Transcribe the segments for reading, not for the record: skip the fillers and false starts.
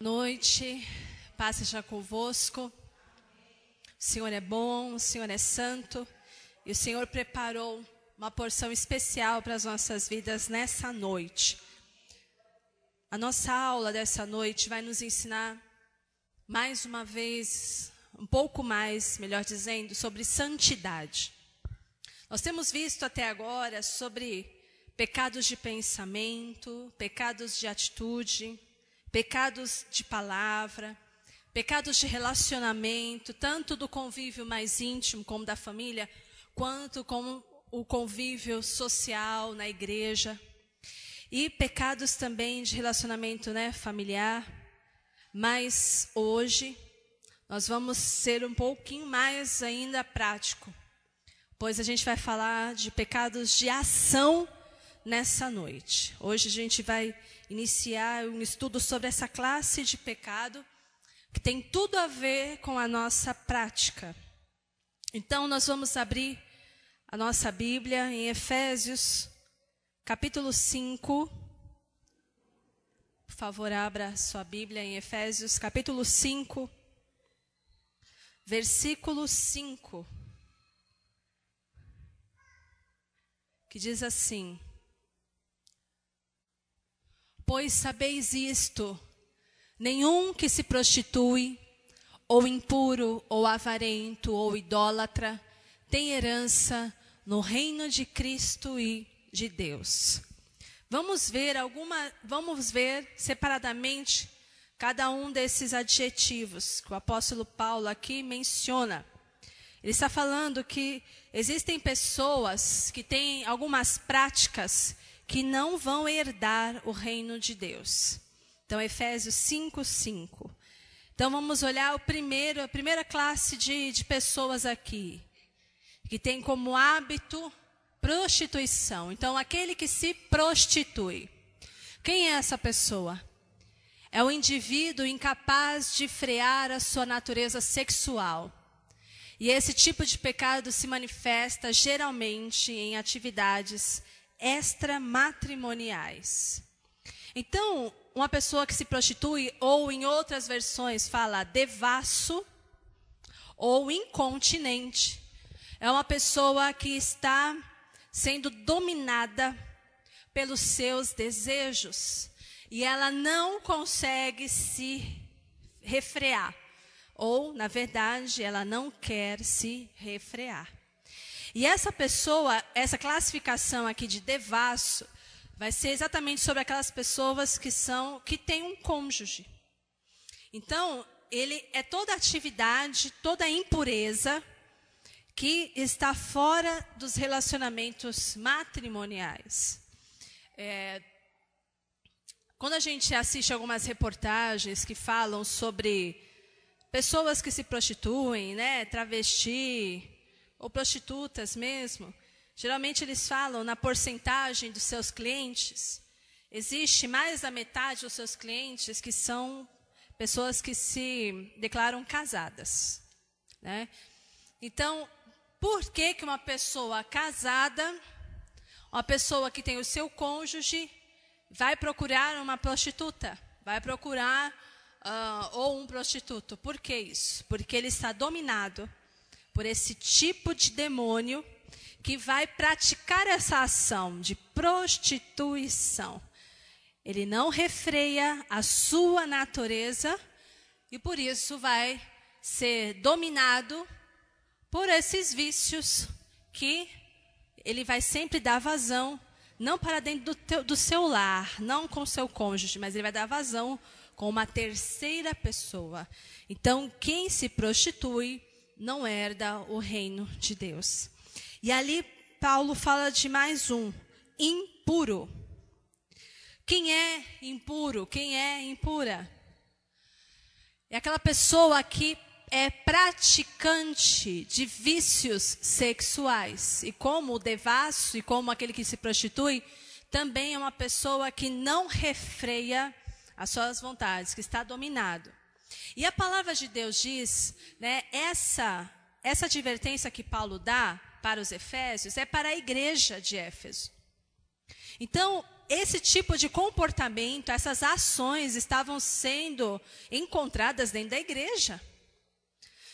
Noite, paz seja convosco. O Senhor é bom, o Senhor é santo e o Senhor preparou uma porção especial para as nossas vidas nessa noite. A nossa aula dessa noite vai nos ensinar mais uma vez, um pouco mais, melhor dizendo, sobre santidade. Nós temos visto até agora sobre pecados de pensamento, pecados de atitude, pecados de palavra, pecados de relacionamento, tanto do convívio mais íntimo como da família, quanto com o convívio social na igreja. E pecados também de relacionamento, familiar. Mas hoje nós vamos ser um pouquinho mais ainda prático, pois a gente vai falar de pecados de ação nessa noite. Hoje a gente vai iniciar um estudo sobre essa classe de pecado que tem tudo a ver com a nossa prática. Então nós vamos abrir a nossa Bíblia em Efésios, capítulo 5. Por favor, abra a sua Bíblia em Efésios, capítulo 5, versículo 5. Que diz assim: pois sabeis isto, nenhum que se prostitui, ou impuro, ou avarento, ou idólatra, tem herança no reino de Cristo e de Deus. Vamos ver separadamente cada um desses adjetivos que o apóstolo Paulo aqui menciona. Ele está falando que existem pessoas que têm algumas práticas que não vão herdar o reino de Deus. Então, Efésios 5:5. Então, vamos olhar a primeira classe de pessoas aqui, que tem como hábito prostituição. Então, aquele que se prostitui. Quem é essa pessoa? É o indivíduo incapaz de frear a sua natureza sexual. E esse tipo de pecado se manifesta geralmente em atividades extramatrimoniais. Então, uma pessoa que se prostitui, ou em outras versões fala devasso ou incontinente, é uma pessoa que está sendo dominada pelos seus desejos e ela não consegue se refrear, ou, na verdade, ela não quer se refrear. E essa pessoa, essa classificação aqui de devasso, vai ser exatamente sobre aquelas pessoas que têm um cônjuge. Então, ele é toda atividade, toda impureza que está fora dos relacionamentos matrimoniais. Quando a gente assiste algumas reportagens que falam sobre pessoas que se prostituem, travesti, ou prostitutas mesmo, geralmente eles falam na porcentagem dos seus clientes. Existe mais da metade dos seus clientes que são pessoas que se declaram casadas, Então, por que uma pessoa casada, uma pessoa que tem o seu cônjuge, vai procurar uma prostituta? Vai procurar ou um prostituto? Por que isso? Porque ele está dominado por esse tipo de demônio que vai praticar essa ação de prostituição. Ele não refreia a sua natureza e por isso vai ser dominado por esses vícios que ele vai sempre dar vazão, não para dentro do seu lar, não com o seu cônjuge, mas ele vai dar vazão com uma terceira pessoa. Então, quem se prostitui não herda o reino de Deus. E ali Paulo fala de mais um, impuro. Quem é impuro? Quem é impura? É aquela pessoa que é praticante de vícios sexuais. E como o devasso e como aquele que se prostitui, também é uma pessoa que não refreia as suas vontades, que está dominado. E a palavra de Deus diz, essa advertência que Paulo dá para os Efésios é para a igreja de Éfeso. Então, esse tipo de comportamento, essas ações estavam sendo encontradas dentro da igreja.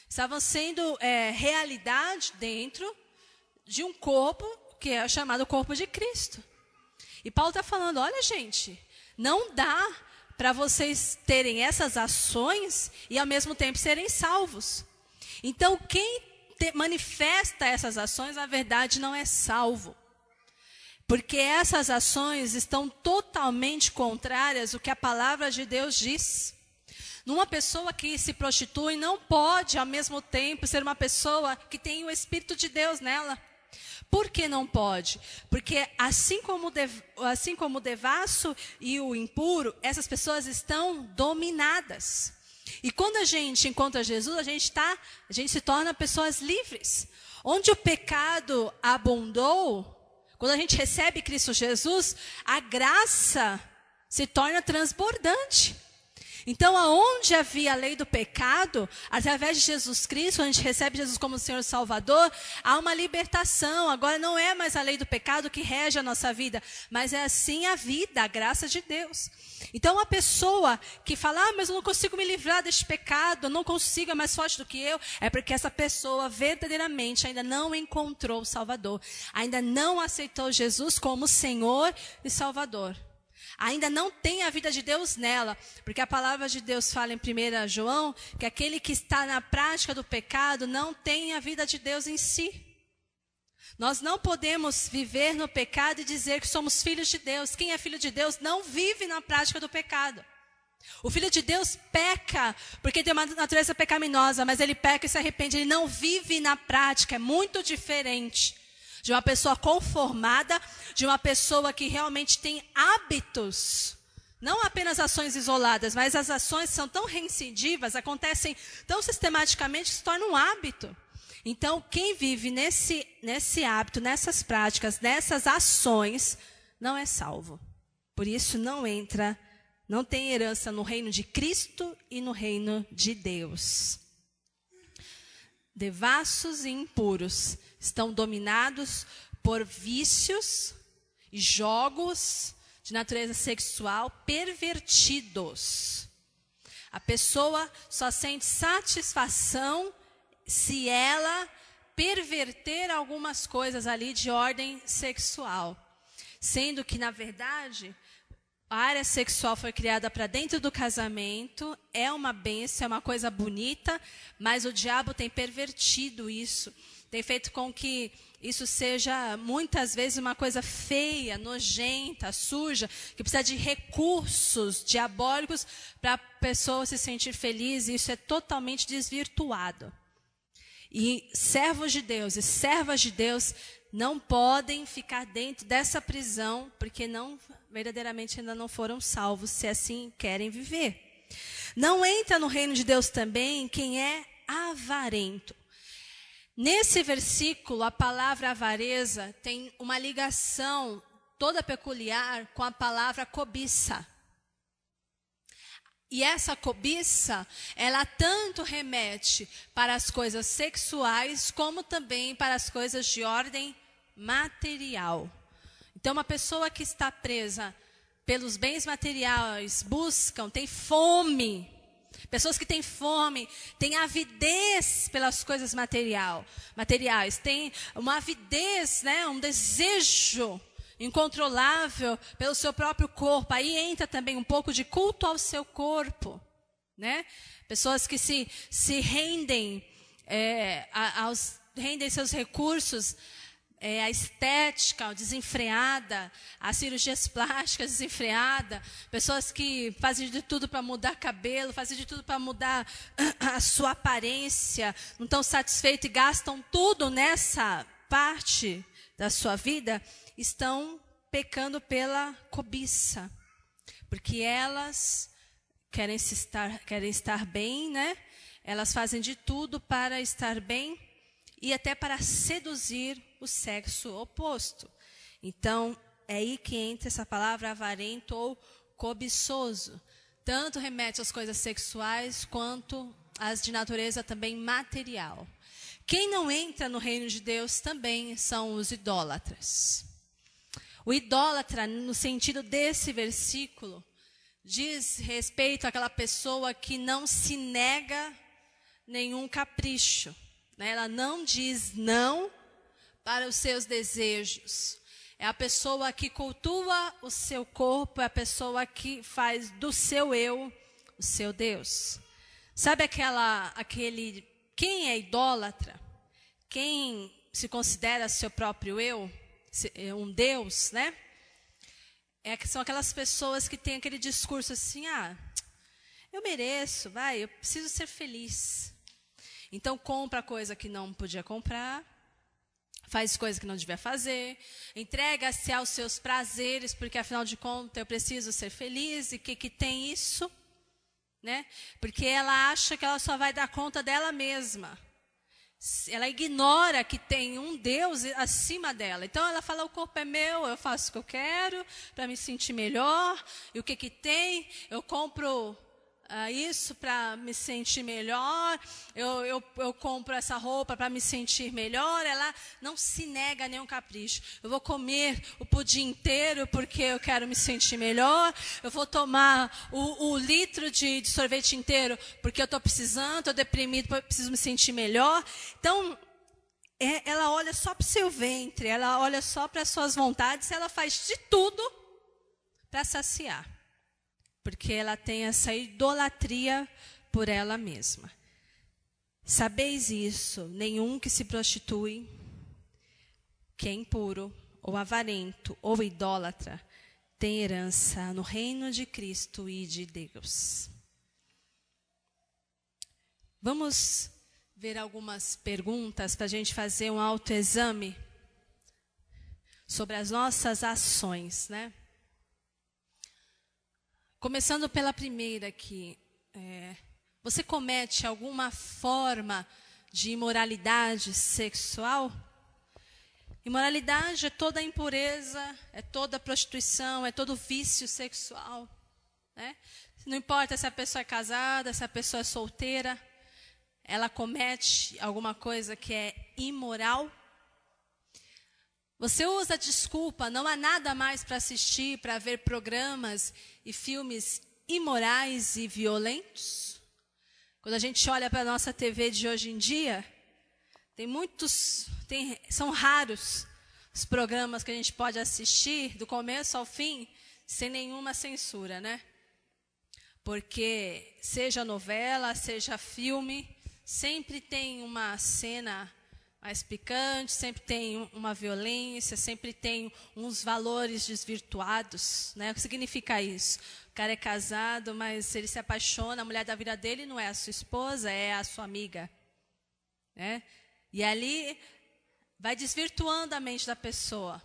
Estavam sendo realidade dentro de um corpo que é chamado corpo de Cristo. E Paulo está falando, olha gente, não dá para vocês terem essas ações e ao mesmo tempo serem salvos. Então quem manifesta essas ações, na verdade, não é salvo. Porque essas ações estão totalmente contrárias ao que a palavra de Deus diz. Uma pessoa que se prostitui não pode, ao mesmo tempo, ser uma pessoa que tem o Espírito de Deus nela. Por que não pode? Porque assim como o devasso e o impuro, essas pessoas estão dominadas. E quando a gente encontra Jesus, a gente se torna pessoas livres. Onde o pecado abundou, quando a gente recebe Cristo Jesus, a graça se torna transbordante. Então, aonde havia a lei do pecado, através de Jesus Cristo, quando a gente recebe Jesus como Senhor Salvador, há uma libertação. Agora não é mais a lei do pecado que rege a nossa vida, mas é assim a vida, a graça de Deus. Então, uma pessoa que fala, mas eu não consigo me livrar deste pecado, eu não consigo, é mais forte do que eu, é porque essa pessoa verdadeiramente ainda não encontrou o Salvador, ainda não aceitou Jesus como Senhor e Salvador. Ainda não tem a vida de Deus nela, porque a palavra de Deus fala em 1 João, que aquele que está na prática do pecado não tem a vida de Deus em si. Nós não podemos viver no pecado e dizer que somos filhos de Deus. Quem é filho de Deus não vive na prática do pecado. O filho de Deus peca, porque tem uma natureza pecaminosa, mas ele peca e se arrepende, ele não vive na prática, é muito diferente de uma pessoa conformada, de uma pessoa que realmente tem hábitos, não apenas ações isoladas, mas as ações são tão reincidivas, acontecem tão sistematicamente que se torna um hábito. Então, quem vive nesse hábito, nessas práticas, nessas ações, não é salvo. Por isso não entra, não tem herança no reino de Cristo e no reino de Deus. Devassos e impuros estão dominados por vícios e jogos de natureza sexual pervertidos. A pessoa só sente satisfação se ela perverter algumas coisas ali de ordem sexual. Sendo que, na verdade, a área sexual foi criada para dentro do casamento, é uma bênção, é uma coisa bonita, mas o diabo tem pervertido isso. Tem feito com que isso seja, muitas vezes, uma coisa feia, nojenta, suja, que precisa de recursos diabólicos para a pessoa se sentir feliz, e isso é totalmente desvirtuado. E servos de Deus e servas de Deus não podem ficar dentro dessa prisão, porque verdadeiramente ainda não foram salvos, se assim querem viver. Não entra no reino de Deus também quem é avarento. Nesse versículo, a palavra avareza tem uma ligação toda peculiar com a palavra cobiça. E essa cobiça, ela tanto remete para as coisas sexuais, como também para as coisas de ordem material. Então, uma pessoa que está presa pelos bens materiais, tem fome. Pessoas que têm fome, têm avidez pelas coisas materiais, têm uma avidez, um desejo incontrolável pelo seu próprio corpo. Aí entra também um pouco de culto ao seu corpo, Pessoas que se rendem, rendem seus recursos, a estética desenfreada, as cirurgias plásticas desenfreadas, pessoas que fazem de tudo para mudar cabelo, fazem de tudo para mudar a sua aparência, não estão satisfeitos e gastam tudo nessa parte da sua vida, estão pecando pela cobiça, porque elas querem estar bem, Elas fazem de tudo para estar bem e até para seduzir o sexo oposto. Então, é aí que entra essa palavra avarento ou cobiçoso. Tanto remete às coisas sexuais quanto às de natureza também material. Quem não entra no reino de Deus também são os idólatras. O idólatra, no sentido desse versículo, diz respeito àquela pessoa que não se nega nenhum capricho, né? Ela não diz não para os seus desejos. É a pessoa que cultua o seu corpo, é a pessoa que faz do seu eu o seu Deus. Sabe quem é idólatra? Quem se considera seu próprio eu, um Deus, né? São aquelas pessoas que têm aquele discurso assim, eu mereço, eu preciso ser feliz. Então compra coisa que não podia comprar, faz coisa que não devia fazer, entrega-se aos seus prazeres, porque afinal de contas eu preciso ser feliz, e que tem isso? Né? Porque ela acha que ela só vai dar conta dela mesma. Ela ignora que tem um Deus acima dela. Então ela fala, o corpo é meu, eu faço o que eu quero para me sentir melhor. E o que tem? Eu compro isso para me sentir melhor. Eu compro essa roupa para me sentir melhor. Ela não se nega a nenhum capricho. Eu vou comer o pudim inteiro porque eu quero me sentir melhor. Eu vou tomar o litro de sorvete inteiro porque eu estou precisando, estou deprimido, preciso me sentir melhor. Então, ela olha só para o seu ventre, ela olha só para as suas vontades, ela faz de tudo para saciar. Porque ela tem essa idolatria por ela mesma. Sabeis isso, nenhum que se prostitui, que é impuro, ou avarento, ou idólatra, tem herança no reino de Cristo e de Deus. Vamos ver algumas perguntas para a gente fazer um autoexame sobre as nossas ações, né? Começando pela primeira aqui, você comete alguma forma de imoralidade sexual? Imoralidade é toda impureza, é toda prostituição, é todo vício sexual, né? Não importa se a pessoa é casada, se a pessoa é solteira, ela comete alguma coisa que é imoral. Você usa a desculpa, não há nada mais para assistir, para ver programas e filmes imorais e violentos? Quando a gente olha para a nossa TV de hoje em dia, são raros os programas que a gente pode assistir, do começo ao fim, sem nenhuma censura, né? Porque seja novela, seja filme, sempre tem uma cena mais picante, sempre tem uma violência, sempre tem uns valores desvirtuados, né? O que significa isso? O cara é casado, mas ele se apaixona, a mulher da vida dele não é a sua esposa, é a sua amiga, né? E ali vai desvirtuando a mente da pessoa.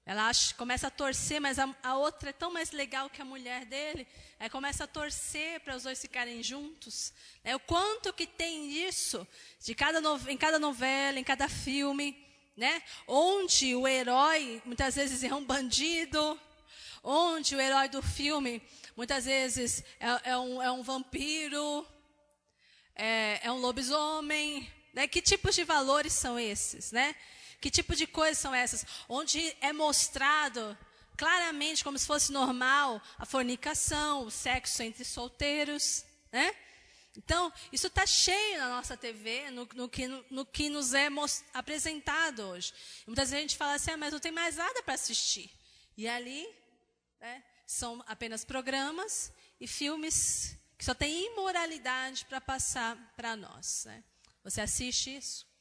Ela começa a torcer, mas a outra é tão mais legal que a mulher dele. Aí começa a torcer para os dois ficarem juntos. O quanto que tem isso em cada novela, em cada filme, né? Onde o herói muitas vezes é um bandido, onde o herói do filme muitas vezes é um vampiro, é um lobisomem, né? Que tipos de valores são esses, né? Que tipo de coisas são essas? Onde é mostrado claramente, como se fosse normal, a fornicação, o sexo entre solteiros, né? Então, isso está cheio na nossa TV, no que nos é apresentado hoje. E muitas vezes a gente fala assim, mas não tem mais nada para assistir. E ali, né, são apenas programas e filmes que só tem imoralidade para passar para nós, né? Você assiste isso?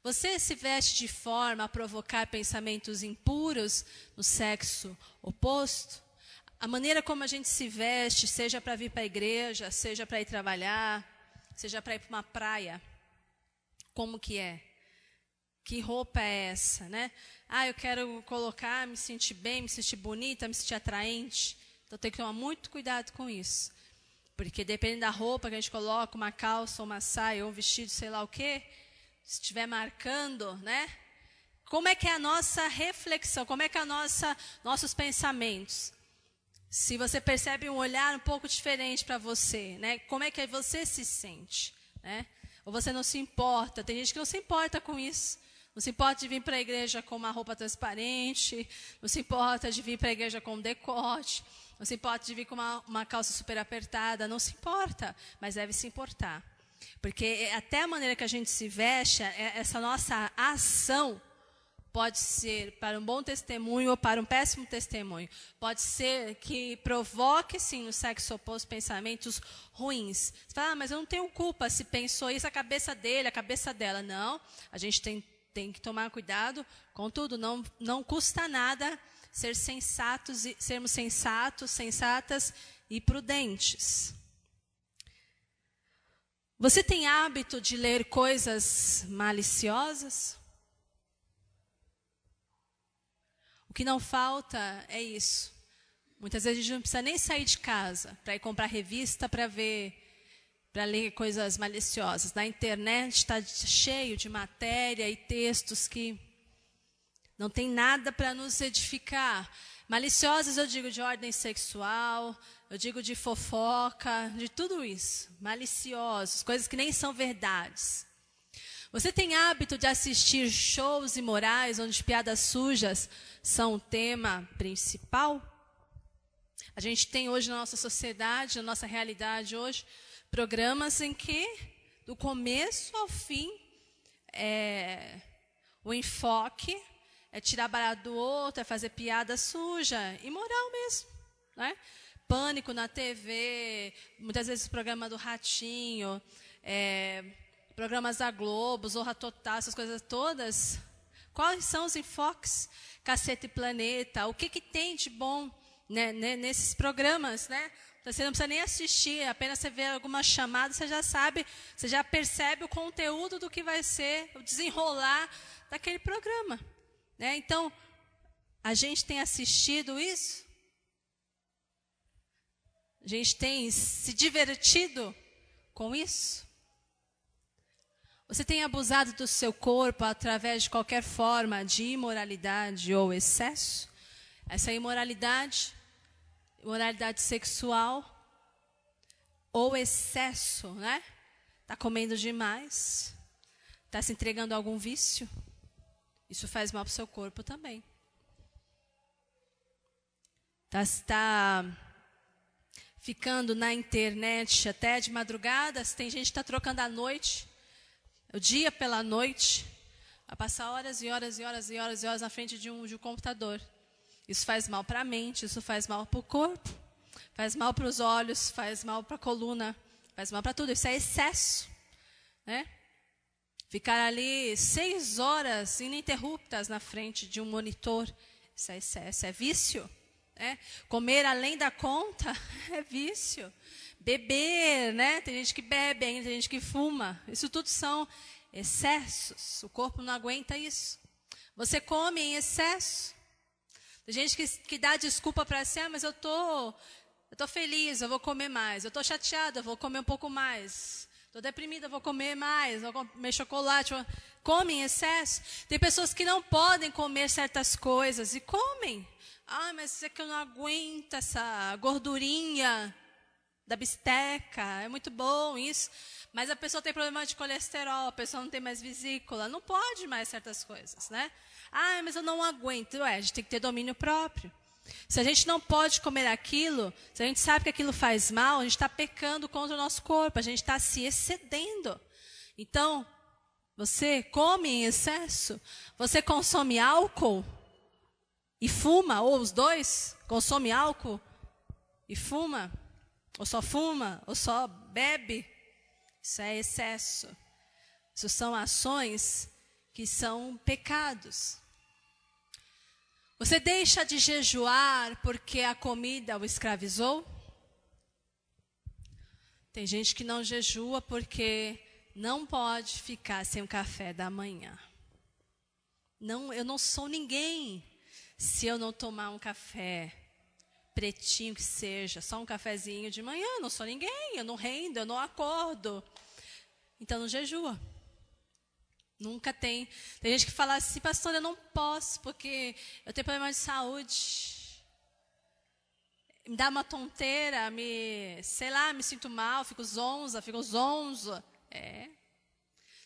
Você se veste de forma a provocar pensamentos impuros no sexo oposto? A maneira como a gente se veste, seja para vir para a igreja, seja para ir trabalhar, seja para ir para uma praia, como que é? Que roupa é essa, né? Eu quero colocar, me sentir bem, me sentir bonita, me sentir atraente. Então tem que tomar muito cuidado com isso. Porque dependendo da roupa que a gente coloca, uma calça, uma saia, ou um vestido, sei lá o quê, se estiver marcando, né? Como é que é a nossa reflexão? Como é que é nossos pensamentos? Se você percebe um olhar um pouco diferente para você, né? Como é que você se sente, né? Ou você não se importa? Tem gente que não se importa com isso. Não se importa de vir para a igreja com uma roupa transparente, não se importa de vir para a igreja com um decote, não se importa de vir com uma calça super apertada, não se importa, mas deve se importar. Porque até a maneira que a gente se veste, essa nossa ação pode ser para um bom testemunho ou para um péssimo testemunho. Pode ser que provoque, sim, no sexo oposto pensamentos ruins. Você fala, mas eu não tenho culpa se pensou isso, a cabeça dele, a cabeça dela. Não, a gente tem que tomar cuidado. Contudo, não custa nada sermos sensatos, sensatas e prudentes. Você tem hábito de ler coisas maliciosas? O que não falta é isso. Muitas vezes a gente não precisa nem sair de casa para ir comprar revista para ler coisas maliciosas. Na internet está cheio de matéria e textos que não tem nada para nos edificar. Maliciosas eu digo de ordem sexual, eu digo de fofoca, de tudo isso. Maliciosos, coisas que nem são verdades. Você tem hábito de assistir shows imorais onde piadas sujas são o tema principal? A gente tem hoje na nossa sociedade, na nossa realidade hoje, programas em que, do começo ao fim, o enfoque é tirar barato do outro, é fazer piada suja, imoral mesmo, né? Pânico na TV, muitas vezes o programa do Ratinho, programas da Globo, Zorra Total, essas coisas todas. Quais são os enfoques? Cacete e Planeta, o que tem de bom, né, nesses programas, né? Você não precisa nem assistir, apenas você vê alguma chamada, você já sabe, você já percebe o conteúdo do que vai ser, o desenrolar daquele programa. Né? Então, a gente tem assistido isso? A gente tem se divertido com isso? Você tem abusado do seu corpo através de qualquer forma de imoralidade ou excesso? Essa imoralidade sexual ou excesso, né? Está comendo demais? Está se entregando a algum vício? Isso faz mal para o seu corpo também. Está ficando na internet até de madrugada? Tem gente que está trocando a noite, o dia pela noite, a passar horas e horas e horas e horas e horas na frente de um computador. Isso faz mal para a mente, isso faz mal para o corpo, faz mal para os olhos, faz mal para a coluna, faz mal para tudo. Isso é excesso, né? Ficar ali 6 horas ininterruptas na frente de um monitor, isso é excesso, é vício. Né? Comer além da conta é vício. Beber, né? Tem gente que bebe ainda, tem gente que fuma. Isso tudo são excessos. O corpo não aguenta isso. Você come em excesso. Tem gente que dá desculpa para si, mas eu tô feliz, eu vou comer mais. Eu estou chateada, eu vou comer um pouco mais. Estou deprimida, vou comer mais, vou comer chocolate. Come em excesso. Tem pessoas que não podem comer certas coisas e comem. Ah, mas é que eu não aguento essa gordurinha da bisteca. É muito bom isso. Mas a pessoa tem problema de colesterol, a pessoa não tem mais vesícula. Não pode mais certas coisas, né? Ah, mas eu não aguento. A gente tem que ter domínio próprio. Se a gente não pode comer aquilo, se a gente sabe que aquilo faz mal, a gente está pecando contra o nosso corpo, a gente está se excedendo. Então, você come em excesso? Você consome álcool e fuma, ou os dois? Consome álcool e fuma? Ou só bebe? Isso é excesso. Isso são ações que são pecados. Você deixa de jejuar porque a comida o escravizou? Tem gente que não jejua porque não pode ficar sem o café da manhã. Não, eu não sou ninguém se eu não tomar um café pretinho que seja, só um cafezinho de manhã. Eu não sou ninguém, eu não rendo, eu não acordo. Então não jejua. Nunca tem. Tem gente que fala assim, pastor, eu não posso porque eu tenho problema de saúde. Me dá uma tonteira, me sinto mal, fico zonza.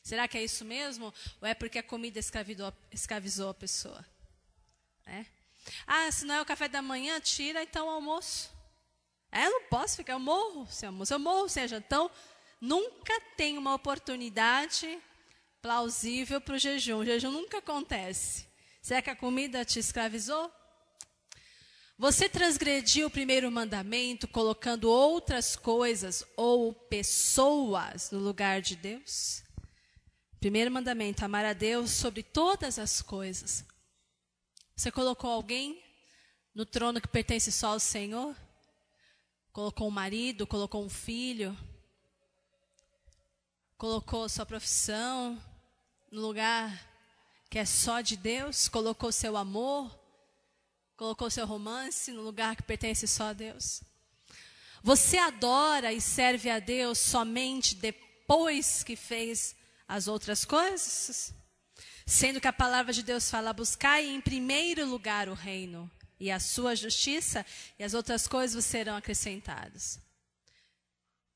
Será que é isso mesmo? Ou é porque a comida escravizou a pessoa? Se não é o café da manhã, tira então o almoço. Eu não posso ficar, eu morro sem almoço, eu morro sem janta. Então, nunca tem uma oportunidade plausível para o jejum. O jejum nunca acontece. Será que a comida te escravizou? Você transgrediu o primeiro mandamento colocando outras coisas ou pessoas no lugar de Deus? Primeiro mandamento, amar a Deus sobre todas as coisas. Você colocou alguém no trono que pertence só ao Senhor? Colocou um marido, colocou um filho? Colocou sua profissão no lugar que é só de Deus? Colocou seu amor? Colocou seu romance no lugar que pertence só a Deus? Você adora e serve a Deus somente depois que fez as outras coisas? Sendo que a palavra de Deus fala, buscai em primeiro lugar o reino e a sua justiça, e as outras coisas serão acrescentadas.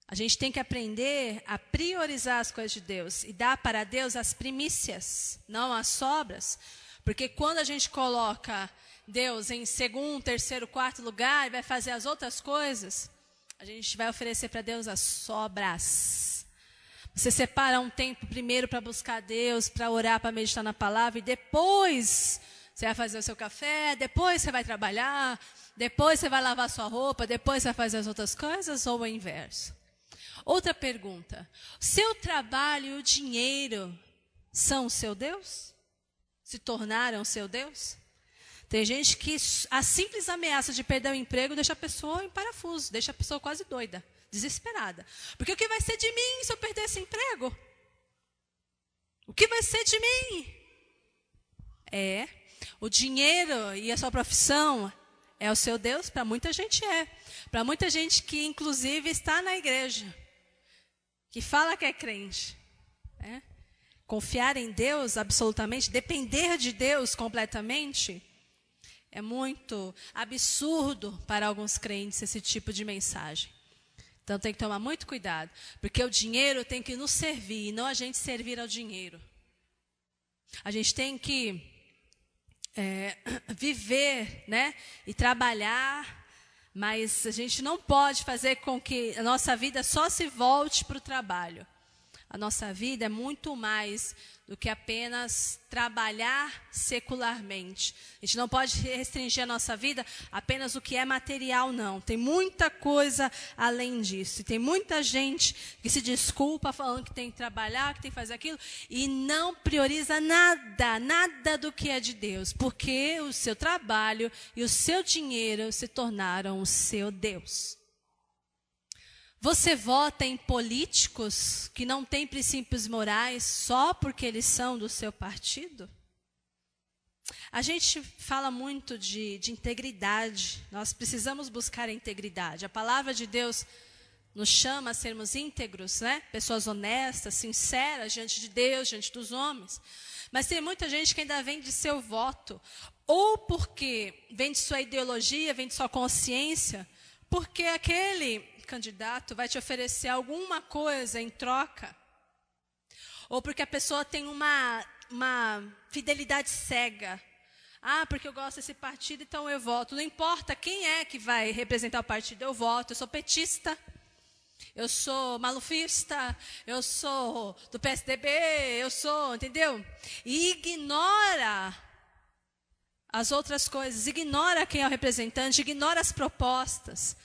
A gente tem que aprender a priorizar as coisas de Deus e dar para Deus as primícias, não as sobras. Porque quando a gente coloca Deus em segundo, terceiro, quarto lugar e vai fazer as outras coisas, a gente vai oferecer para Deus as sobras. Você separa um tempo primeiro para buscar Deus, para orar, para meditar na palavra, e depois você vai fazer o seu café, depois você vai trabalhar, depois você vai lavar sua roupa, depois você vai fazer as outras coisas, ou o inverso. Outra pergunta: seu trabalho e o dinheiro são o seu Deus? Se tornaram o seu Deus? Tem gente que a simples ameaça de perder o emprego deixa a pessoa em parafuso, deixa a pessoa quase doida, desesperada. Porque o que vai ser de mim se eu perder esse emprego? O que vai ser de mim? O dinheiro e a sua profissão é o seu Deus? Para muita gente é. Para muita gente que inclusive está na igreja, que fala que é crente. Confiar em Deus absolutamente, depender de Deus completamente, é muito absurdo para alguns crentes esse tipo de mensagem. Então tem que tomar muito cuidado, porque o dinheiro tem que nos servir, e não a gente servir ao dinheiro. A gente tem que viver, e trabalhar, mas a gente não pode fazer com que a nossa vida só se volte para o trabalho. A nossa vida é muito mais do que apenas trabalhar secularmente. A gente não pode restringir a nossa vida apenas o que é material, não. Tem muita coisa além disso. E tem muita gente que se desculpa falando que tem que trabalhar, que tem que fazer aquilo, e não prioriza nada do que é de Deus. Porque o seu trabalho e o seu dinheiro se tornaram o seu Deus. Você vota em políticos que não têm princípios morais só porque eles são do seu partido? A gente fala muito de integridade. Nós precisamos buscar a integridade. A palavra de Deus nos chama a sermos íntegros, Pessoas honestas, sinceras diante de Deus, diante dos homens. Mas tem muita gente que ainda vem de seu voto. Ou porque vem de sua ideologia, vem de sua consciência, porque aquele candidato vai te oferecer alguma coisa em troca, ou porque a pessoa tem uma fidelidade cega. Porque eu gosto desse partido, então eu voto. Não importa quem é que vai representar o partido, eu voto. Eu sou petista, eu sou malufista, eu sou do PSDB, entendeu? E ignora as outras coisas, ignora quem é o representante, ignora as propostas.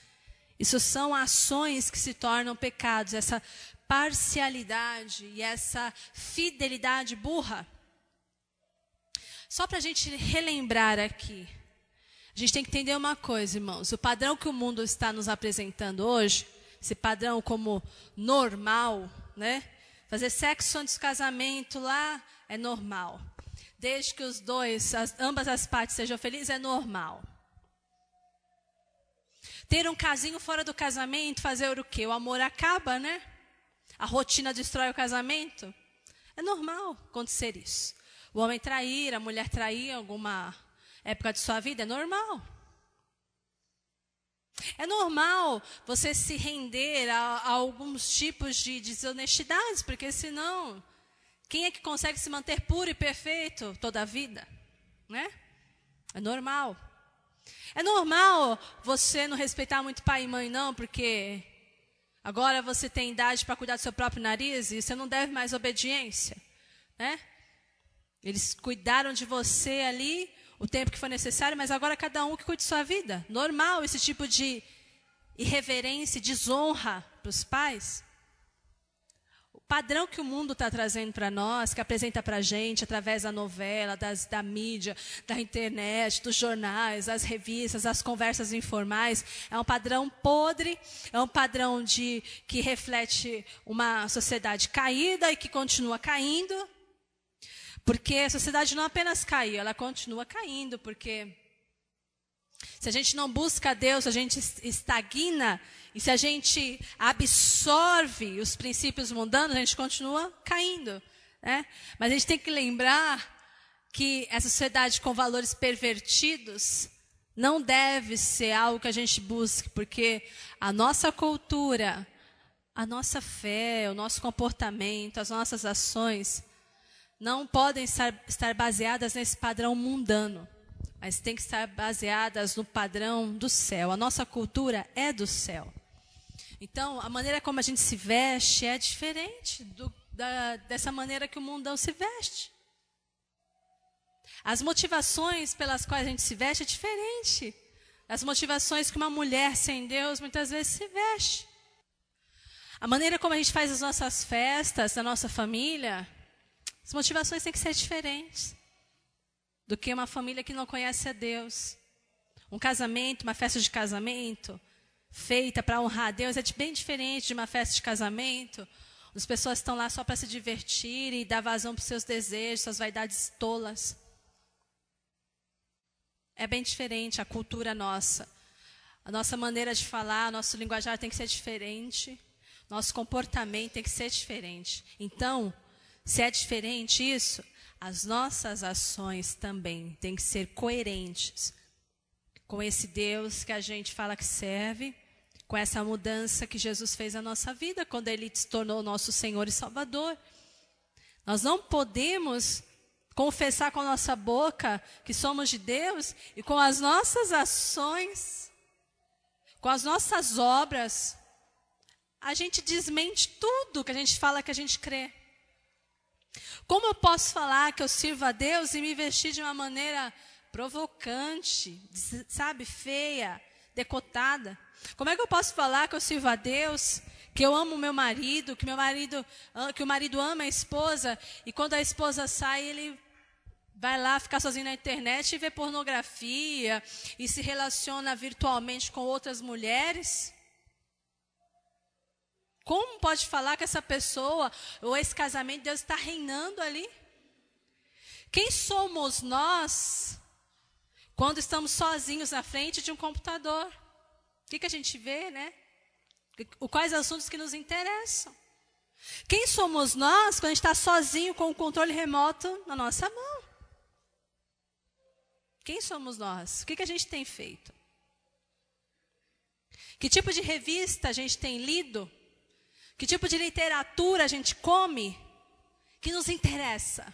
Isso são ações que se tornam pecados, essa parcialidade e essa fidelidade burra. Só para a gente relembrar aqui, a gente tem que entender uma coisa, irmãos. O padrão que o mundo está nos apresentando hoje, esse padrão como normal, Fazer sexo antes do casamento lá é normal. Desde que ambas as partes sejam felizes, é normal. Ter um casinho fora do casamento, fazer o quê? O amor acaba, A rotina destrói o casamento. É normal acontecer isso. O homem trair, a mulher trair em alguma época de sua vida, é normal. É normal você se render a alguns tipos de desonestidades, porque senão Quem é que consegue se manter puro e perfeito toda a vida? Né? É normal. É normal você não respeitar muito pai e mãe, não, porque agora você tem idade para cuidar do seu próprio nariz e você não deve mais obediência, né? Eles cuidaram de você ali o tempo que foi necessário, mas agora cada um que cuide de sua vida. Normal esse tipo de irreverência, desonra para os pais. O padrão que o mundo está trazendo para nós, que apresenta para a gente através da novela, da mídia, da internet, dos jornais, das revistas, das conversas informais, é um padrão podre, é um padrão que reflete uma sociedade caída e que continua caindo. Porque a sociedade não apenas caiu, ela continua caindo, porque se a gente não busca Deus, a gente estagna, e se a gente absorve os princípios mundanos, a gente continua caindo, né? Mas a gente tem que lembrar que essa sociedade com valores pervertidos não deve ser algo que a gente busque, porque a nossa cultura, a nossa fé, o nosso comportamento, as nossas ações não podem estar baseadas nesse padrão mundano, mas tem que estar baseadas no padrão do céu. A nossa cultura é do céu. Então, a maneira como a gente se veste é diferente dessa maneira que o mundão se veste. As motivações pelas quais a gente se veste é diferente das motivações que uma mulher sem Deus muitas vezes se veste. A maneira como a gente faz as nossas festas, da nossa família, as motivações têm que ser diferentes do que uma família que não conhece a Deus. Um casamento, uma festa de casamento, feita para honrar a Deus, é bem diferente de uma festa de casamento, onde as pessoas estão lá só para se divertir e dar vazão para os seus desejos, suas vaidades tolas. É bem diferente a cultura nossa. A nossa maneira de falar, nosso linguajar tem que ser diferente, nosso comportamento tem que ser diferente. Então, se é diferente isso, as nossas ações também têm que ser coerentes com esse Deus que a gente fala que serve, com essa mudança que Jesus fez na nossa vida, quando Ele se tornou nosso Senhor e Salvador. Nós não podemos confessar com a nossa boca que somos de Deus e com as nossas ações, com as nossas obras, a gente desmente tudo que a gente fala que a gente crê. Como eu posso falar que eu sirvo a Deus e me vestir de uma maneira provocante, sabe, feia, decotada? Como é que eu posso falar que eu sirvo a Deus, que eu amo meu marido, que o marido ama a esposa, e quando a esposa sai, ele vai lá ficar sozinho na internet e vê pornografia e se relaciona virtualmente com outras mulheres? Como pode falar que essa pessoa, ou esse casamento, Deus está reinando ali? Quem somos nós quando estamos sozinhos na frente de um computador? O que a gente vê, né? Quais assuntos que nos interessam? Quem somos nós quando a gente está sozinho com o controle remoto na nossa mão? Quem somos nós? O que a gente tem feito? Que tipo de revista a gente tem lido? Que tipo de literatura a gente come que nos interessa?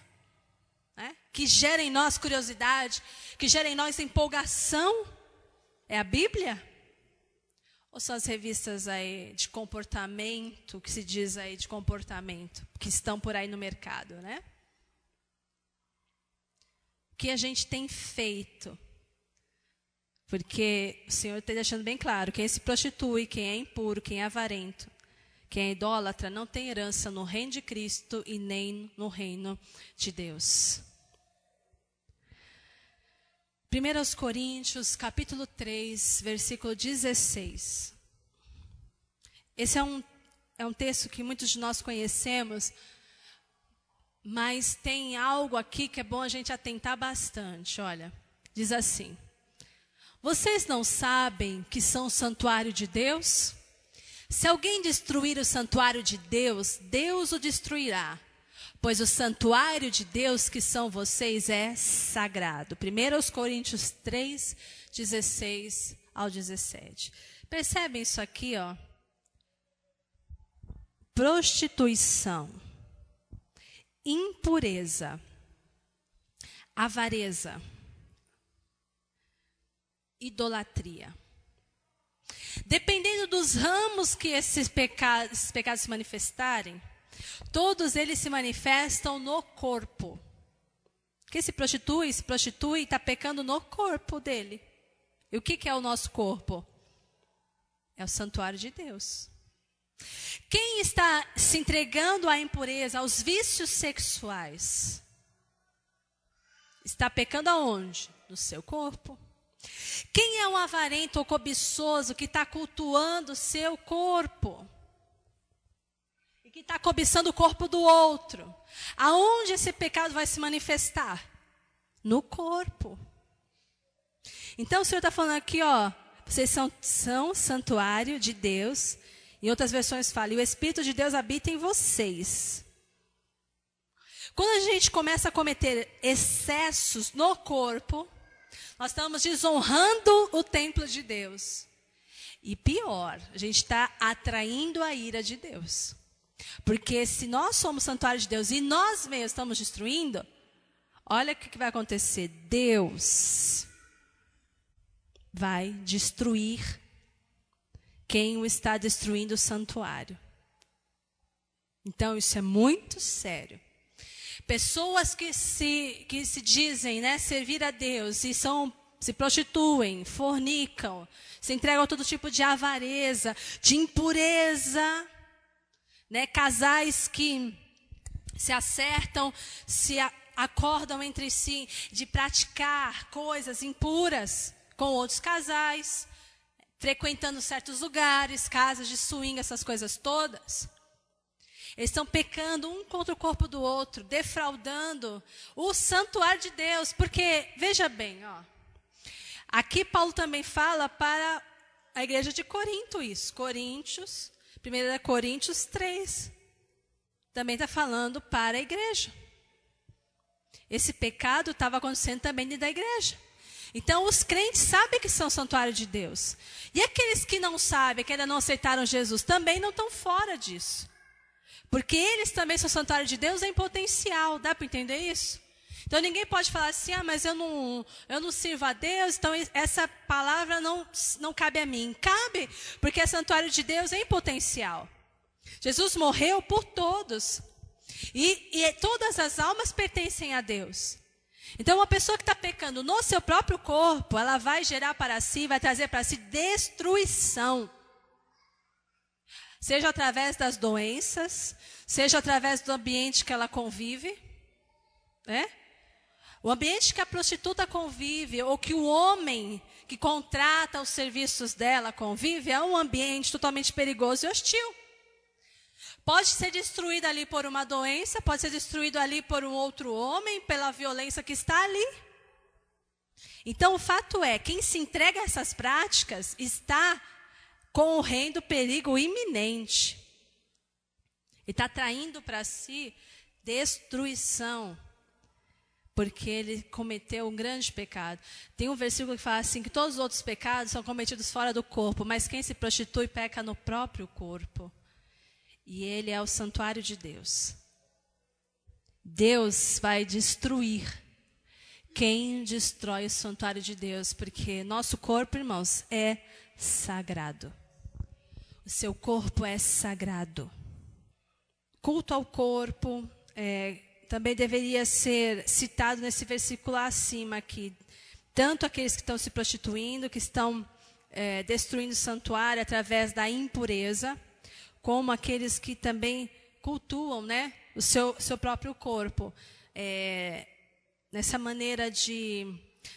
Né? Que gera em nós curiosidade, que gera em nós empolgação? É a Bíblia? Ou são as revistas aí de comportamento, que se diz aí de comportamento, que estão por aí no mercado, né? O que a gente tem feito? Porque o Senhor está deixando bem claro, quem se prostitui, quem é impuro, quem é avarento, quem é idólatra, não tem herança no reino de Cristo e nem no reino de Deus. 1 Coríntios, capítulo 3, versículo 16. Esse é um texto que muitos de nós conhecemos, mas tem algo aqui que é bom a gente atentar bastante. Olha, diz assim: vocês não sabem que são o santuário de Deus? Se alguém destruir o santuário de Deus, Deus o destruirá. Pois o santuário de Deus, que são vocês, é sagrado. 1 Coríntios 3, 16 ao 17. Percebem isso aqui, ó? Prostituição, impureza, avareza, idolatria. Dependendo dos ramos que esses pecados se manifestarem, todos eles se manifestam no corpo. Quem se prostitui e está pecando no corpo dele. E o que é o nosso corpo? É o santuário de Deus. Quem está se entregando à impureza, aos vícios sexuais, está pecando aonde? No seu corpo. Quem é um avarento ou cobiçoso que está cultuando o seu corpo? E que está cobiçando o corpo do outro? Aonde esse pecado vai se manifestar? No corpo. Então o Senhor está falando aqui, ó, vocês são santuário de Deus. Em outras versões fala, e o Espírito de Deus habita em vocês. Quando a gente começa a cometer excessos no corpo, nós estamos desonrando o templo de Deus. E pior, a gente está atraindo a ira de Deus. Porque se nós somos santuário de Deus e nós mesmos estamos destruindo, olha o que vai acontecer. Deus vai destruir quem o está destruindo o santuário. Então isso é muito sério. Pessoas que se dizem, né, servir a Deus e se prostituem, fornicam, se entregam a todo tipo de avareza, de impureza, né, casais que se acertam, acordam entre si de praticar coisas impuras com outros casais, frequentando certos lugares, casas de swing, essas coisas todas. Eles estão pecando um contra o corpo do outro, defraudando o santuário de Deus. Porque, veja bem, ó, aqui Paulo também fala para a igreja de Corinto isso. 1 Coríntios 3. Também está falando para a igreja. Esse pecado estava acontecendo também dentro da igreja. Então, os crentes sabem que são santuário de Deus. E aqueles que não sabem, que ainda não aceitaram Jesus, também não estão fora disso. Porque eles também são santuário de Deus em potencial. Dá para entender isso? Então, ninguém pode falar assim, mas eu não sirvo a Deus, então essa palavra não cabe a mim. Cabe, porque é santuário de Deus em potencial. Jesus morreu por todos. E todas as almas pertencem a Deus. Então, uma pessoa que está pecando no seu próprio corpo, ela vai gerar para si, vai trazer para si destruição. Seja através das doenças, seja através do ambiente que ela convive. Né? O ambiente que a prostituta convive, ou que o homem que contrata os serviços dela convive, é um ambiente totalmente perigoso e hostil. Pode ser destruído ali por uma doença, pode ser destruído ali por um outro homem, pela violência que está ali. Então, o fato é, quem se entrega a essas práticas está correndo perigo iminente. E está traindo para si destruição. Porque ele cometeu um grande pecado. Tem um versículo que fala assim, que todos os outros pecados são cometidos fora do corpo, mas quem se prostitui peca no próprio corpo. E ele é o santuário de Deus. Deus vai destruir quem destrói o santuário de Deus, porque nosso corpo, irmãos, é sagrado. O seu corpo é sagrado. Culto ao corpo também deveria ser citado nesse versículo acima aqui. Tanto aqueles que estão se prostituindo, que estão destruindo o santuário através da impureza, como aqueles que também cultuam, né, o seu próprio corpo. Nessa maneira de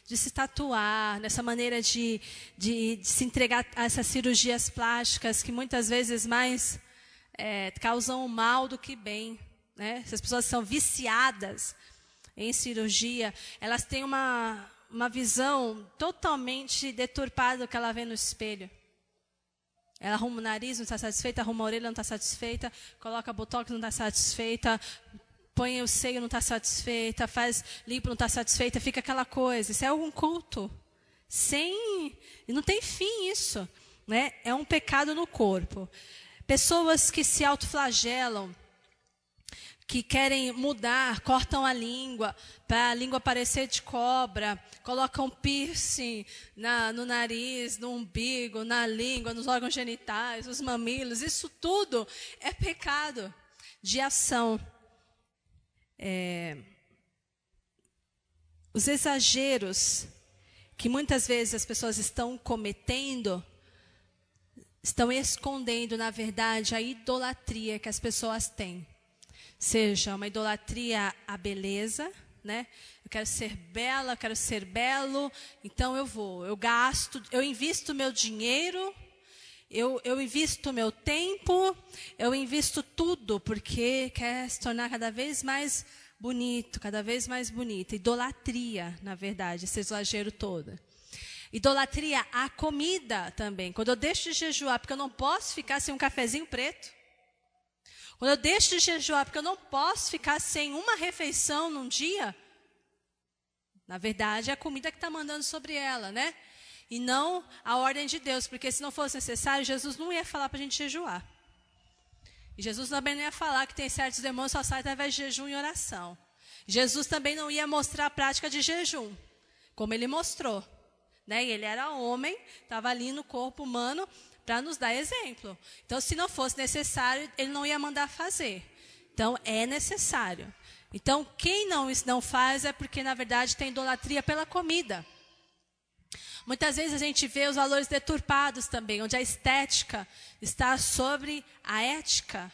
se tatuar, nessa maneira de se entregar a essas cirurgias plásticas que muitas vezes mais causam mal do que bem. Né? Essas pessoas são viciadas em cirurgia, elas têm uma visão totalmente deturpada do que ela vê no espelho. Ela arruma o nariz, não está satisfeita, arruma a orelha, não está satisfeita, coloca botox, não está satisfeita, põe o seio, não está satisfeita, faz limpo, não está satisfeita, fica aquela coisa. Isso é um culto. Não tem fim isso. Né? É um pecado no corpo. Pessoas que se autoflagelam, que querem mudar, cortam a língua, para a língua parecer de cobra, colocam piercing no nariz, no umbigo, na língua, nos órgãos genitais, nos mamilos. Isso tudo é pecado de ação. Os exageros que muitas vezes as pessoas estão cometendo, estão escondendo, na verdade, a idolatria que as pessoas têm. Seja uma idolatria à beleza, né? Eu quero ser bela, eu quero ser belo, então eu gasto, eu invisto meu dinheiro, eu invisto meu tempo, eu invisto tudo, porque quer se tornar cada vez mais bonito, cada vez mais bonita. Idolatria, na verdade, esse exagero todo. Idolatria à comida também. Quando eu deixo de jejuar, porque eu não posso ficar sem um cafezinho preto. Quando eu deixo de jejuar, porque eu não posso ficar sem uma refeição num dia, na verdade, é a comida que está mandando sobre ela, né? E não a ordem de Deus, porque se não fosse necessário, Jesus não ia falar para a gente jejuar. E Jesus também não ia falar que tem certos demônios que só saem através de jejum e oração. Jesus também não ia mostrar a prática de jejum, como ele mostrou. Né? E ele era homem, estava ali no corpo humano, para nos dar exemplo. Então, se não fosse necessário, ele não ia mandar fazer. Então, é necessário. Então, quem não faz é porque, na verdade, tem idolatria pela comida. Muitas vezes a gente vê os valores deturpados também, onde a estética está sobre a ética.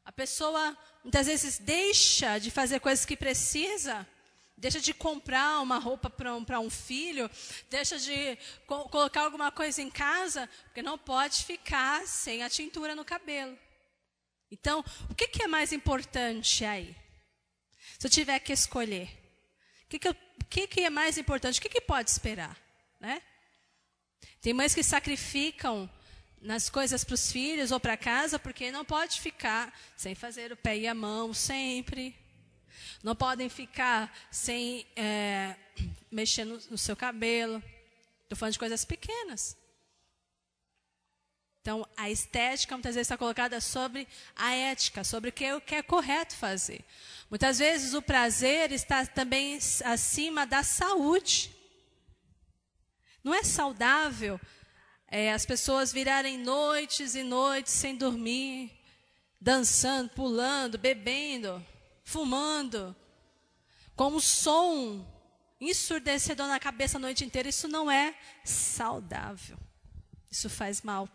A pessoa, muitas vezes, deixa de fazer coisas que precisa, deixa de comprar uma roupa para um filho, deixa de colocar alguma coisa em casa, porque não pode ficar sem a tintura no cabelo. Então, o que é mais importante aí? Se eu tiver que escolher, o que é mais importante? O que pode esperar? Né? Tem mães que sacrificam nas coisas para os filhos ou para casa, porque não pode ficar sem fazer o pé e a mão sempre. Não podem ficar sem mexer no seu cabelo. Estou falando de coisas pequenas. Então, a estética muitas vezes está colocada sobre a ética, sobre o que é correto fazer. Muitas vezes o prazer está também acima da saúde. Não é saudável as pessoas virarem noites e noites sem dormir, dançando, pulando, bebendo, fumando, com um som ensurdecedor na cabeça a noite inteira. Isso não é saudável. Isso faz mal.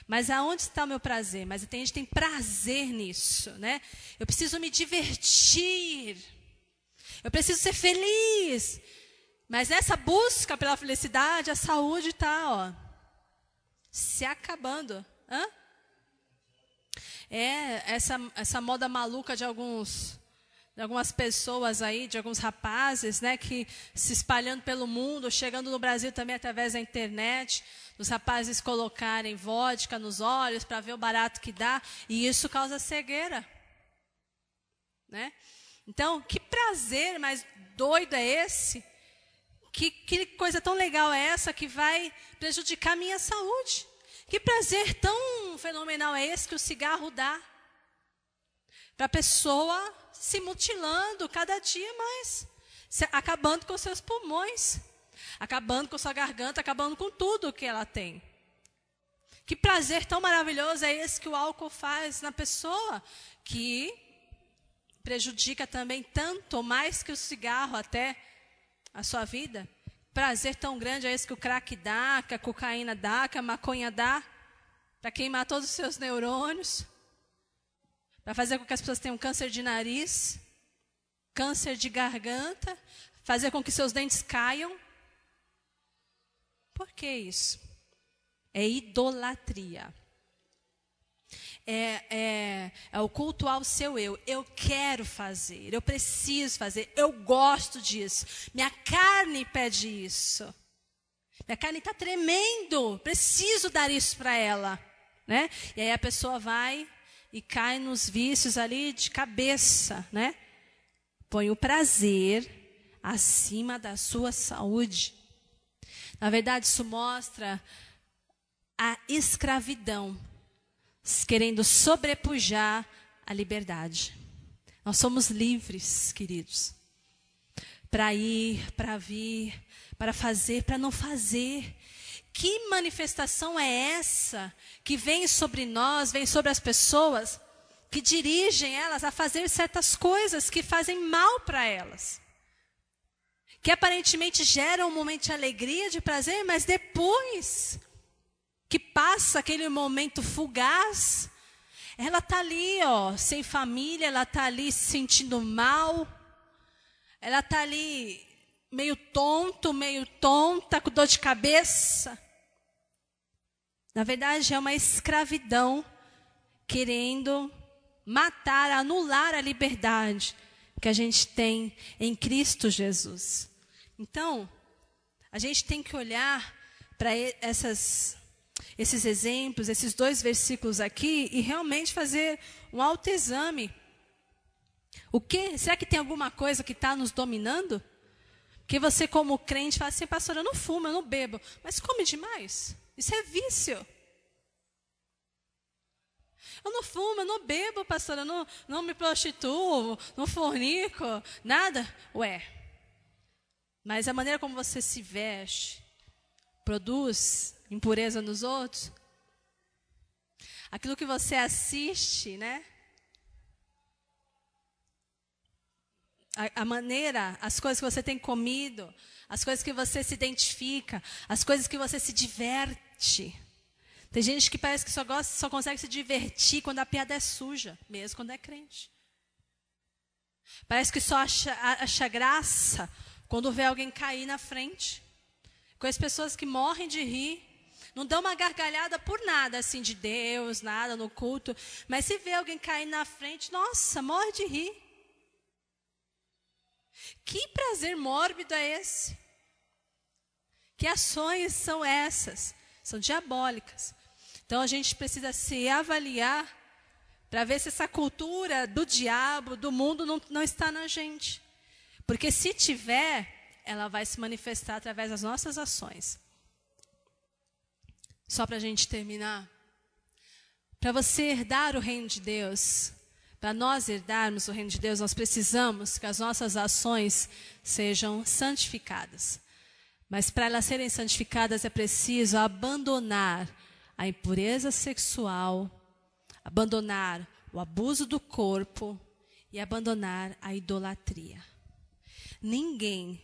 Mas aonde está o meu prazer? Mas tem gente que tem prazer nisso, né? Eu preciso me divertir. Eu preciso ser feliz. Mas nessa busca pela felicidade, a saúde está, se acabando. Essa moda maluca de algumas pessoas aí, de alguns rapazes, né, que se espalhando pelo mundo, chegando no Brasil também através da internet, os rapazes colocarem vodka nos olhos para ver o barato que dá, e isso causa cegueira. Né? Então, que prazer mais doido é esse? Que coisa tão legal é essa que vai prejudicar a minha saúde? Que prazer tão fenomenal é esse que o cigarro dá? Para a pessoa se mutilando cada dia mais, acabando com seus pulmões, acabando com sua garganta, acabando com tudo que ela tem. Que prazer tão maravilhoso é esse que o álcool faz na pessoa, que prejudica também tanto, mais que o cigarro até, a sua vida. Prazer tão grande é esse que o crack dá, que a cocaína dá, que a maconha dá, para queimar todos os seus neurônios, para fazer com que as pessoas tenham câncer de nariz, câncer de garganta, fazer com que seus dentes caiam. Por que isso? É idolatria. É o culto ao seu eu. Eu quero fazer, eu preciso fazer, eu gosto disso. Minha carne pede isso. Minha carne está tremendo, preciso dar isso para ela. Né? E aí a pessoa vai e cai nos vícios ali de cabeça. Né? Põe o prazer acima da sua saúde. Na verdade, isso mostra a escravidão, querendo sobrepujar a liberdade. Nós somos livres, queridos, para ir, para vir, para fazer, para não fazer. Que manifestação é essa que vem sobre nós, vem sobre as pessoas, que dirigem elas a fazer certas coisas que fazem mal para elas? Que aparentemente geram um momento de alegria, de prazer, mas depois que passa aquele momento fugaz, ela está ali, sem família, ela está ali se sentindo mal, ela está ali meio tonto, meio tonta, com dor de cabeça. Na verdade, é uma escravidão querendo matar, anular a liberdade que a gente tem em Cristo Jesus. Então, a gente tem que olhar para esses exemplos, esses 2 versículos aqui, e realmente fazer um autoexame. Será que tem alguma coisa que está nos dominando? Porque você, como crente, fala assim: pastor, eu não fumo, eu não bebo, mas come demais. Isso é vício. Eu não fumo, eu não bebo, pastor, eu não me prostituo, não fornico, nada. Mas a maneira como você se veste, produz impureza nos outros. Aquilo que você assiste, né? A maneira, as coisas que você tem comido, as coisas que você se identifica, as coisas que você se diverte. Tem gente que parece que só consegue se divertir quando a piada é suja, mesmo quando é crente. Parece que só acha graça quando vê alguém cair na frente. Conheço pessoas que morrem de rir, não dão uma gargalhada por nada, assim, de Deus, nada no culto, mas se vê alguém cair na frente, nossa, morre de rir. Que prazer mórbido é esse? Que ações são essas? São diabólicas. Então a gente precisa se avaliar para ver se essa cultura do diabo, do mundo, não está na gente. Porque se tiver, ela vai se manifestar através das nossas ações. Só para a gente terminar. Para você herdar o reino de Deus, para nós herdarmos o reino de Deus, nós precisamos que as nossas ações sejam santificadas. Mas para elas serem santificadas é preciso abandonar a impureza sexual, abandonar o abuso do corpo e abandonar a idolatria. Ninguém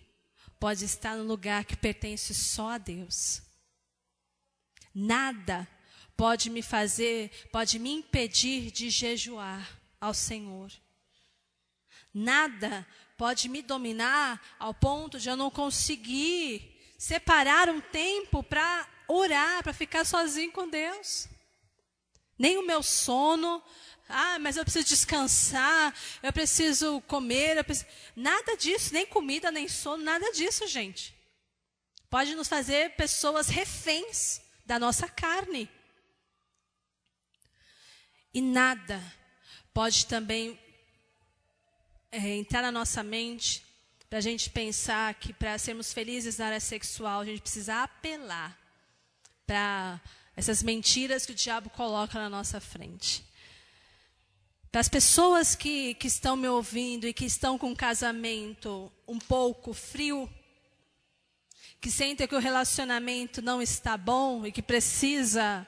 pode estar no lugar que pertence só a Deus. Nada pode me impedir de jejuar ao Senhor. Nada pode me dominar ao ponto de eu não conseguir separar um tempo para orar, para ficar sozinho com Deus. Nem o meu sono, mas eu preciso descansar, eu preciso comer, nada disso, nem comida, nem sono, nada disso, gente. Pode nos fazer pessoas reféns da nossa carne. E nada pode também entrar na nossa mente para a gente pensar que para sermos felizes na área sexual, a gente precisa apelar para essas mentiras que o diabo coloca na nossa frente. Para as pessoas que estão me ouvindo e que estão com um casamento um pouco frio, que sentem que o relacionamento não está bom e que precisa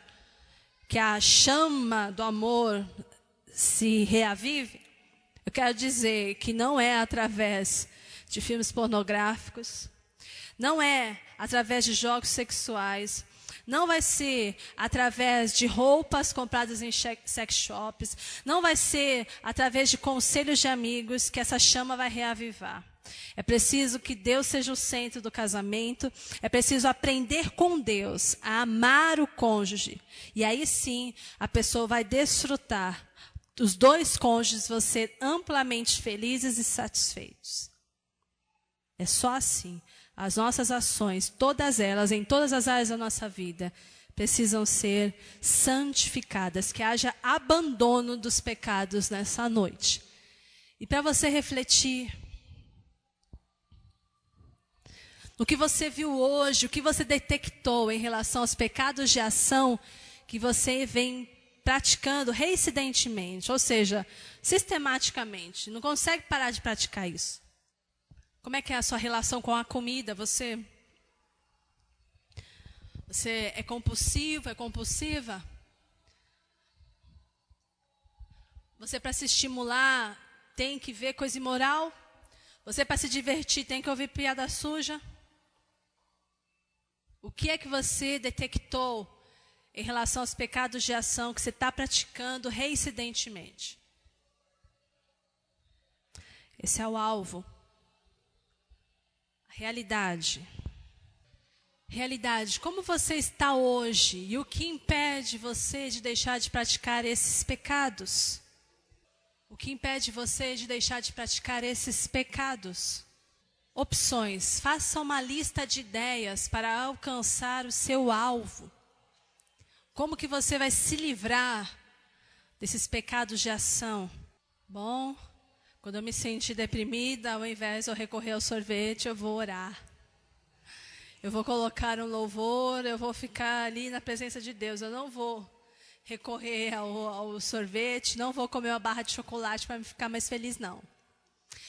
que a chama do amor se reavive, eu quero dizer que não é através de filmes pornográficos, não é através de jogos sexuais, não vai ser através de roupas compradas em sex shops, não vai ser através de conselhos de amigos que essa chama vai reavivar. É preciso que Deus seja o centro do casamento, é preciso aprender com Deus a amar o cônjuge. E aí sim, a pessoa vai desfrutar, os 2 cônjuges vão ser amplamente felizes e satisfeitos. É só assim. As nossas ações, todas elas, em todas as áreas da nossa vida, precisam ser santificadas, que haja abandono dos pecados nessa noite. E para você refletir, no que você viu hoje, o que você detectou em relação aos pecados de ação que você vem praticando reincidentemente, ou seja, sistematicamente, não consegue parar de praticar isso. Como é que é a sua relação com a comida? Você é compulsivo, é compulsiva? Você, para se estimular, tem que ver coisa imoral? Você, para se divertir, tem que ouvir piada suja? O que é que você detectou em relação aos pecados de ação que você está praticando reincidentemente? Esse é o alvo. A realidade. Realidade, como você está hoje e o que impede você de deixar de praticar esses pecados? O que impede você de deixar de praticar esses pecados? Opções. Faça uma lista de ideias para alcançar o seu alvo. Como que você vai se livrar desses pecados de ação? Bom, quando eu me sentir deprimida, ao invés de eu recorrer ao sorvete, eu vou orar. Eu vou colocar um louvor, eu vou ficar ali na presença de Deus. Eu não vou recorrer ao sorvete, não vou comer uma barra de chocolate para me ficar mais feliz, não.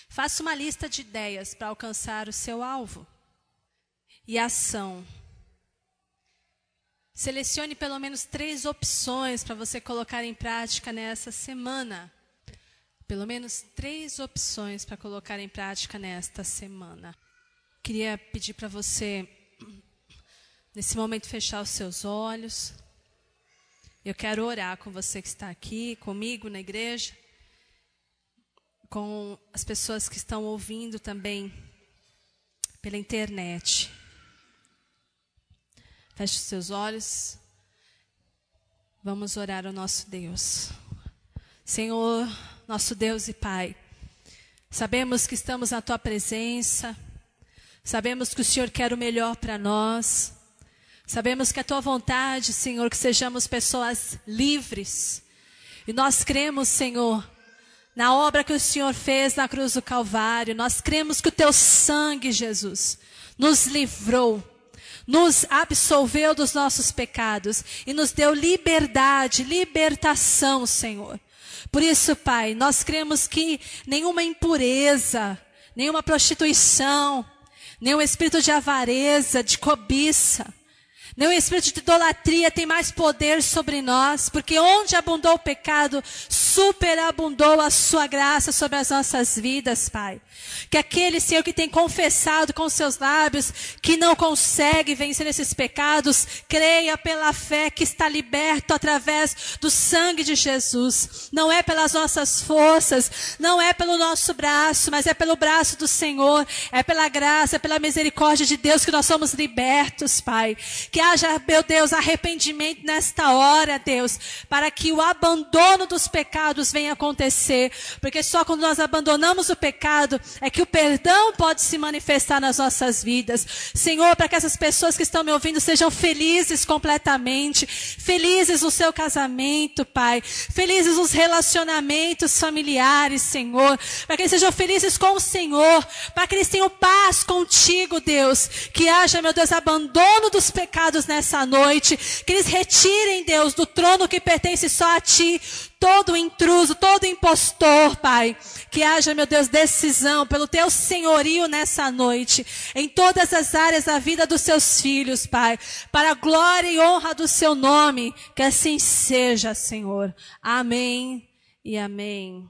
Faça uma lista de ideias para alcançar o seu alvo. E ação. Selecione pelo menos 3 opções para você colocar em prática nessa semana. Pelo menos 3 opções para colocar em prática nesta semana. Queria pedir para você, nesse momento, fechar os seus olhos. Eu quero orar com você que está aqui, comigo na igreja, com as pessoas que estão ouvindo também pela internet. Feche os seus olhos. Vamos orar ao nosso Deus. Senhor, nosso Deus e Pai, sabemos que estamos na Tua presença, sabemos que o Senhor quer o melhor para nós, sabemos que é a Tua vontade, Senhor, que sejamos pessoas livres. E nós cremos, Senhor, na obra que o Senhor fez na cruz do Calvário. Nós cremos que o Teu sangue, Jesus, nos livrou, nos absolveu dos nossos pecados e nos deu liberdade, libertação, Senhor. Por isso, Pai, nós cremos que nenhuma impureza, nenhuma prostituição, nenhum espírito de avareza, de cobiça, nenhum espírito de idolatria tem mais poder sobre nós, porque onde abundou o pecado, superabundou a sua graça sobre as nossas vidas, Pai. Que aquele, Senhor, que tem confessado com seus lábios que não consegue vencer esses pecados, creia pela fé que está liberto através do sangue de Jesus. Não é pelas nossas forças, não é pelo nosso braço, mas é pelo braço do Senhor, é pela graça, é pela misericórdia de Deus que nós somos libertos, Pai. Que haja, meu Deus, arrependimento nesta hora, Deus, para que o abandono dos pecados venha acontecer, porque só quando nós abandonamos o pecado é que o perdão pode se manifestar nas nossas vidas. Senhor, para que essas pessoas que estão me ouvindo sejam felizes completamente, felizes no seu casamento, Pai, felizes nos relacionamentos familiares, Senhor, para que eles sejam felizes com o Senhor, para que eles tenham paz contigo, Deus, que haja, meu Deus, abandono dos pecados nessa noite, que eles retirem, Deus, do trono que pertence só a Ti, todo intruso, todo impostor, Pai. Que haja, meu Deus, decisão pelo Teu senhorio nessa noite, em todas as áreas da vida dos Seus filhos, Pai, para a glória e honra do Seu nome, que assim seja, Senhor. Amém e amém.